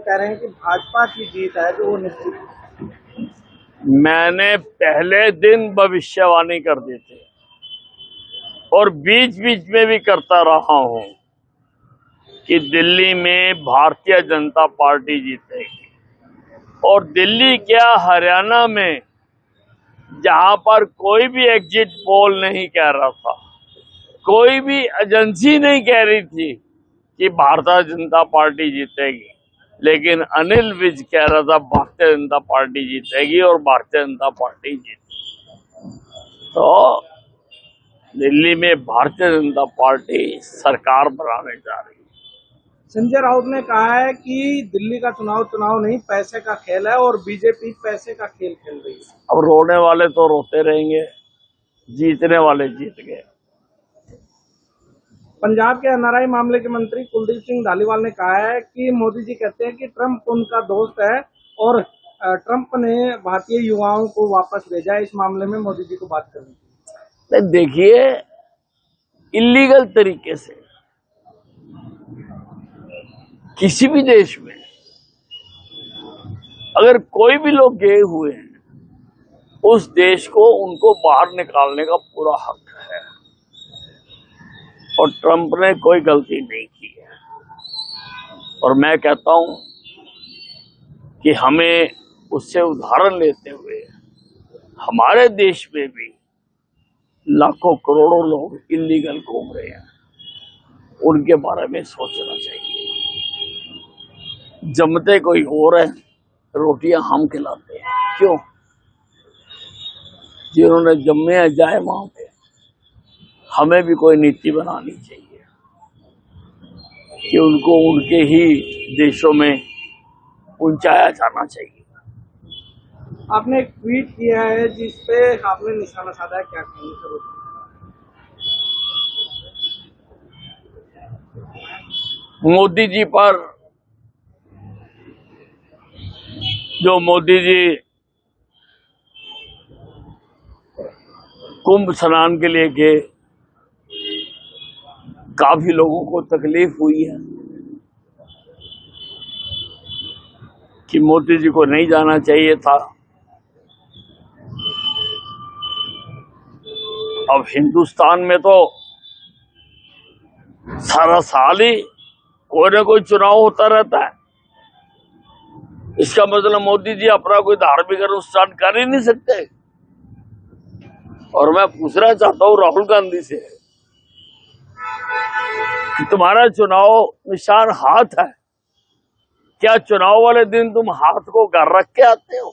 कह रहे हैं कि भाजपा की जीत है जो वो निश्चित है। मैंने पहले दिन भविष्यवाणी कर दी थी और बीच बीच में भी करता रहा हूं कि दिल्ली में भारतीय जनता पार्टी जीतेगी। और दिल्ली क्या, हरियाणा में जहां पर कोई भी एग्जिट पोल नहीं कह रहा था, कोई भी एजेंसी नहीं कह रही थी कि भारतीय जनता पार्टी जीतेगी, लेकिन अनिल विज कह रहा था भारतीय जनता पार्टी जीतेगी और भारतीय जनता पार्टी जीतेगी। तो दिल्ली में भारतीय जनता पार्टी सरकार बनाने जा रही है। संजय राउत ने कहा है कि दिल्ली का चुनाव नहीं, पैसे का खेल है और बीजेपी पैसे का खेल खेल रही है। अब रोने वाले तो रोते रहेंगे, जीतने वाले जीत गए। पंजाब के एनआरआई मामले के मंत्री कुलदीप सिंह धालीवाल ने कहा है कि मोदी जी कहते हैं कि ट्रंप उनका दोस्त है और ट्रंप ने भारतीय युवाओं को वापस भेजा है। इस मामले में मोदी जी को बात करनी चाहिए। देखिए, इलीगल तरीके से किसी भी देश में अगर कोई भी लोग गए हुए हैं, उस देश को उनको बाहर निकालने का पूरा हक है और ट्रंप ने कोई गलती नहीं की है। और मैं कहता हूं कि हमें उससे उदाहरण लेते हुए हमारे देश में भी लाखों करोड़ों लोग इलीगल घूम रहे हैं, उनके बारे में सोचना चाहिए। जमते कोई और है, रोटियां हम खिलाते हैं, क्यों? जिन्होंने जम्मे हैं जाए वहां पे। हमें भी कोई नीति बनानी चाहिए कि उनको उनके ही देशों में पहुंचाया जाना चाहिए। आपने एक ट्वीट किया है जिसपे आपने निशाना साधा है, क्या कहेंगे सर? मोदी जी पर जो मोदी जी कुंभ स्नान के लिए गए, काफी लोगों को तकलीफ हुई है कि मोदी जी को नहीं जाना चाहिए था। अब हिंदुस्तान में तो सारा साल ही कोई ना कोई चुनाव होता रहता है। इसका मतलब मोदी जी अपना कोई धार्मिक अनुष्ठान कर ही नहीं सकते। और मैं पूछना चाहता हूं राहुल गांधी से कि तुम्हारा चुनाव निशान हाथ है, क्या चुनाव वाले दिन तुम हाथ को घर रख के आते हो?